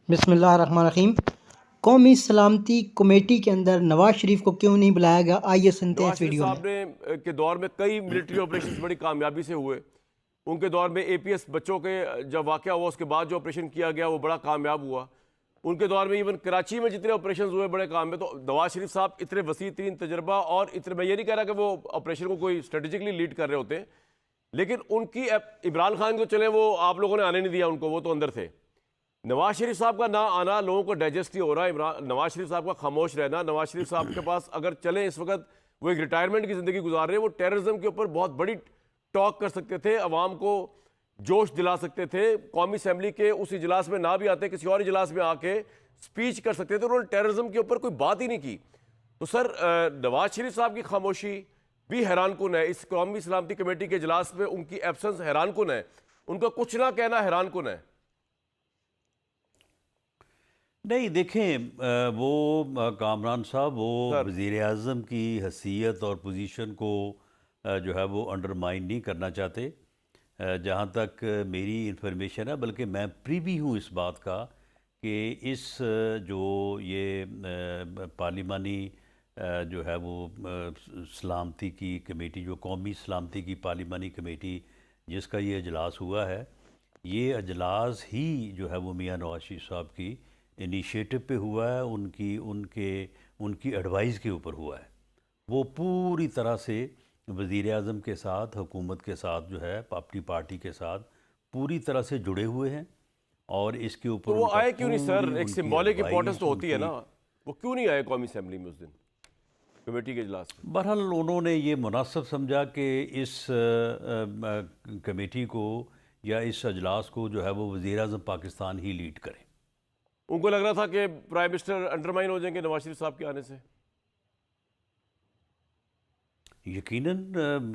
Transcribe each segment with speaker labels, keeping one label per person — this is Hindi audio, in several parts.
Speaker 1: बिस्मिल्लाहिर्रहमानिर्रहीम। कौमी सलामती कमेटी के अंदर नवाज शरीफ को क्यों नहीं बुलाया गया, आइए सुनते हैं
Speaker 2: नवाज
Speaker 1: इस
Speaker 2: शरीफ
Speaker 1: वीडियो में।
Speaker 2: साहब ने के दौर में कई मिलिट्री ऑपरेशंस बड़ी कामयाबी से हुए। उनके दौर में एपीएस बच्चों के जब वाक़या हुआ उसके बाद जो ऑपरेशन किया गया वो बड़ा कामयाब हुआ। उनके दौर में इवन कराची में जितने ऑपरेशन हुए बड़े कामयाब। तो नवाज शरीफ साहब इतने वसी तीन तजर्बा और इतने, मैं ये नहीं कह रहा कि वो ऑपरेशन को कोई स्ट्रेटेजिकली लीड कर रहे होते हैं, लेकिन उनकी इमरान खान को चले वो आप लोगों ने आने नहीं दिया उनको, वो तो अंदर थे। नवाज शरीफ साहब का ना आना लोगों को डाइजेस्ट नहीं हो रहा है। इमरान नवाज शरीफ साहब का खामोश रहना, नवाज शरीफ साहब के पास अगर चले इस वक्त वो एक रिटायरमेंट की जिंदगी गुजार रहे हैं, वो टेररिज्म के ऊपर बहुत बड़ी टॉक कर सकते थे, अवाम को जोश दिला सकते थे। कौमी असम्बली के उस इजलास में ना भी आते, किसी और इजलास में आके स्पीच कर सकते थे। उन्होंने टेररिज्म के ऊपर कोई बात ही नहीं की। तो सर नवाज शरीफ साहब की खामोशी भी हैरान कुन है। इस कौमी सलामती कमेटी के इजलास में उनकी एब्सेंस हैरान कुन है, उनका कुछ ना कहना हैरान कुन है।
Speaker 3: नहीं देखें, वो कामरान साहब वो
Speaker 2: सर
Speaker 3: वज़ीर आज़म की हैसियत और पोजीशन को जो है वो अंडरमाइन नहीं करना चाहते। जहाँ तक मेरी इंफॉर्मेशन है, बल्कि मैं प्रीवी हूँ इस बात का कि इस जो ये पार्लिमानी जो है वो सलामती की कमेटी, जो कौमी सलामती की पार्लिमानी कमेटी जिसका ये अजलास हुआ है, ये अजलास ही जो है वो मियाँ नवाज शरीफ साहब की इनिशिएटिव पे हुआ है, उनकी एडवाइस के ऊपर हुआ है। वो पूरी तरह से वज़ीर आज़म के साथ, हुकूमत के साथ जो है, अपनी पार्टी के साथ पूरी तरह से जुड़े हुए हैं और इसके
Speaker 2: तो
Speaker 3: ऊपर
Speaker 2: वो
Speaker 3: उनका
Speaker 2: आए क्यों नहीं
Speaker 3: पूरी
Speaker 2: सर? एक
Speaker 3: उनकी
Speaker 2: सिंबॉलिक इंपॉर्टेंस
Speaker 3: एडवाइस,
Speaker 2: तो होती है
Speaker 3: उनकी
Speaker 2: ना, वो क्यों नहीं आए कौमी असेंबली में उस दिन कमेटी के इजलास में?
Speaker 3: बहरहाल उन्होंने ये मुनासिब समझा कि इस कमेटी को या इस अजलास को जो है वो वज़ीर आज़म पाकिस्तान ही लीड करे।
Speaker 2: उनको लग रहा था कि प्राइम मिनिस्टर अंडरमाइन हो जाएंगे नवाज शरीफ साहब के आने से।
Speaker 3: यकीनन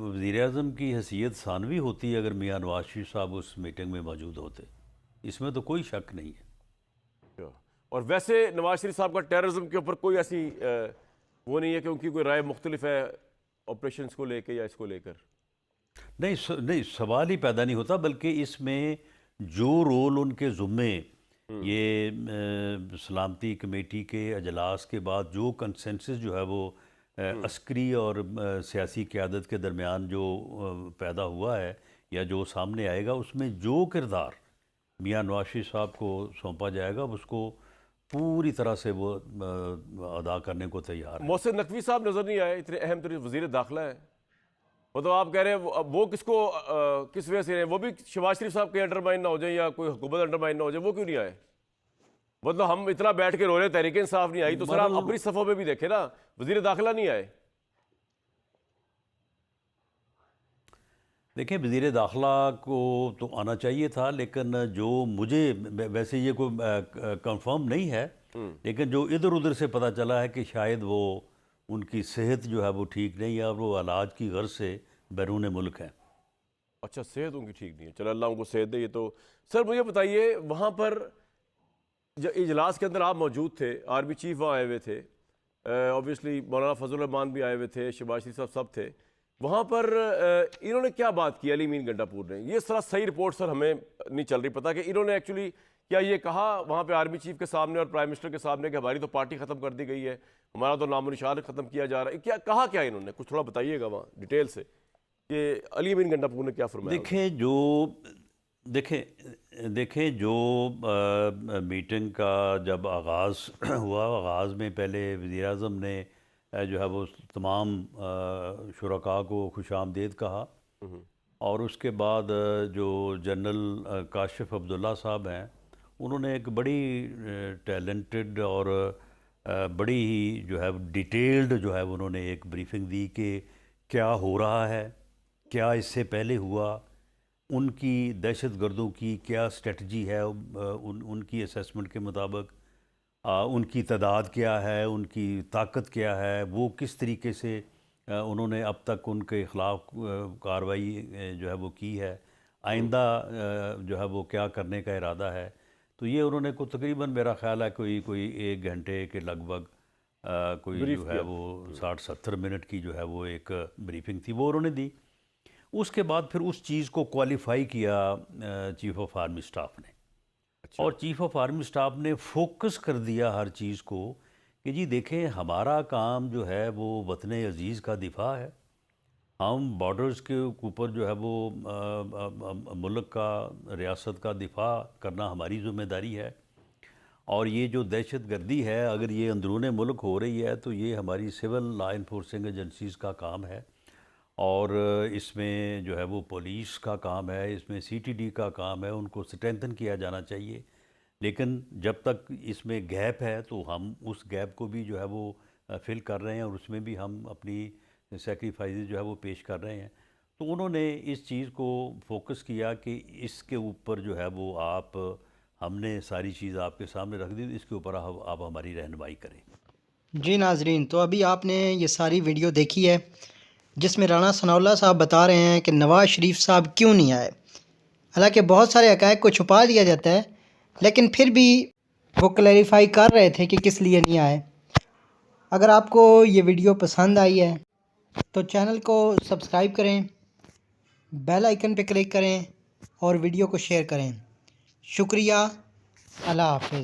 Speaker 3: वज़ीर आज़म की हैसियत सानवी होती है अगर मियाँ नवाज शरीफ साहब उस मीटिंग में मौजूद होते, इसमें तो कोई शक नहीं है।
Speaker 2: अच्छा। और वैसे नवाज शरीफ साहब का टेररिज्म के ऊपर कोई ऐसी वो नहीं है कि उनकी कोई राय मुख्तलिफ है ऑपरेशन को लेकर या इसको लेकर?
Speaker 3: नहीं, सवाल ही पैदा नहीं होता, बल्कि इसमें जो रोल उनके ज़ुम्मे ये सलामती कमेटी के अजलास के बाद जो कंसेंसस जो है वो अस्करी और सियासी क़यादत के दरमियान जो पैदा हुआ है या जो सामने आएगा, उसमें जो किरदार मियाँ नवाज शरीफ साहब को सौंपा जाएगा उसको पूरी तरह से वो अदा करने को तैयार है।
Speaker 2: मोहसिन नकवी साहब नजर नहीं आए, इतने अहम तरीन वजीर दाखिला है। मतलब आप कह रहे हैं वो किसको किस वजह से रहे? वो भी शहबाज शरीफ साहब के अंडरमाइन ना हो जाए या कोई हुकूमत अंडरमाइन ना हो जाए, वो क्यों नहीं आए? मतलब हम इतना बैठ के रो रहे तहरीक इंसाफ नहीं आई, तो सर आप अपनी सफ़ों में भी देखे ना, वजीर दाखिला नहीं आए।
Speaker 3: देखिए, वज़ीर दाखिला को तो आना चाहिए था, लेकिन जो मुझे वैसे ये कोई कंफर्म नहीं है, लेकिन जो इधर उधर से पता चला है कि शायद वो उनकी सेहत जो है वो ठीक नहीं है और वो इलाज की गर्ज से बैरून मुल्क हैं।
Speaker 2: अच्छा, सेहत उनकी ठीक नहीं है, चलो अल्लाह उनको सेहत दे। ये तो सर मुझे बताइए, वहाँ पर जब इजलास के अंदर आप मौजूद थे, आर्मी चीफ वहाँ आए हुए थे, ऑब्वियसली मौलाना फजल रहमान भी आए हुए थे, शहबाज शरीफ साहब सब थे वहाँ पर। इन्होंने क्या बात की अली मीन गंडापुर ने? ये सारा सही रिपोर्ट सर हमें नहीं चल रही पता कि इन्होंने एक्चुअली क्या ये कहा वहाँ पे आर्मी चीफ के सामने और प्राइम मिनिस्टर के सामने कि हमारी तो पार्टी ख़त्म कर दी गई है, हमारा तो नामो निशान ख़त्म किया जा रहा है? क्या कहा क्या इन्होंने? कुछ थोड़ा बताइएगा वहाँ डिटेल से कि अली मीन गंडापुर ने क्या फरमाया।
Speaker 3: देखें जो मीटिंग का जब आगाज़ हुआ, आगाज़ में पहले वज़ीर आज़म ने जो है वो तमाम शुरका को खुशामदीद कहा और उसके बाद जो जनरल काशिफ अब्दुल्ला साहब हैं, उन्होंने एक बड़ी टैलेंटेड और बड़ी ही जो है डिटेल्ड जो है उन्होंने एक ब्रीफिंग दी कि क्या हो रहा है, क्या इससे पहले हुआ, उनकी दहशत गर्दों की क्या स्ट्रेटजी है, उनकी असेसमेंट के मुताबिक उनकी तादाद क्या है, उनकी ताकत क्या है, वो किस तरीके से उन्होंने अब तक उनके ख़िलाफ़ कार्रवाई जो है वो की है, आइंदा जो है वो क्या करने का इरादा है। तो ये उन्होंने को तकरीबन मेरा ख़्याल है कोई 1 घंटे के लगभग कोई जो है वो 60-70 मिनट की जो है वो एक ब्रीफिंग थी, वो उन्होंने दी। उसके बाद फिर उस चीज़ को क्वालिफाई किया चीफ़ ऑफ आर्मी स्टाफ ने।
Speaker 2: अच्छा।
Speaker 3: और चीफ़ ऑफ आर्मी स्टाफ ने फोकस कर दिया हर चीज़ को कि जी देखें, हमारा काम जो है वो वतन अज़ीज़ का दिफा है। हम बॉर्डर्स के ऊपर जो है वो मुल्क का, रियासत का दिफा करना हमारी ज़िम्मेदारी है। और ये जो दहशत गर्दी है, अगर ये अंदरूने मुल्क हो रही है तो ये हमारी सिविल लॉ इन्फोर्सिंग एजेंसीज़ का काम है। और इसमें जो है वो पुलिस का काम है, इसमें सीटीडी का काम है, उनको स्ट्रेंथन किया जाना चाहिए। लेकिन जब तक इसमें गैप है तो हम उस गैप को भी जो है वो फिल कर रहे हैं, और उसमें भी हम अपनी सेक्रीफाइस जो है वो पेश कर रहे हैं। तो उन्होंने इस चीज़ को फोकस किया कि इसके ऊपर जो है वो हमने सारी चीज़ आपके सामने रख दी, इसके ऊपर आप हमारी रहनुमाई करें।
Speaker 1: जी नाजरीन, तो अभी आपने ये सारी वीडियो देखी है जिसमें राना सनाउल्लाह साहब बता रहे हैं कि नवाज़ शरीफ साहब क्यों नहीं आए। हालांकि बहुत सारे हक़ाइक़ को छुपा दिया जाता है, लेकिन फिर भी वो क्लैरिफाई कर रहे थे कि किस लिए नहीं आए। अगर आपको ये वीडियो पसंद आई है तो चैनल को सब्सक्राइब करें, बेल आइकन पे क्लिक करें और वीडियो को शेयर करें। शुक्रिया। अल्लाह हाफ़िज़।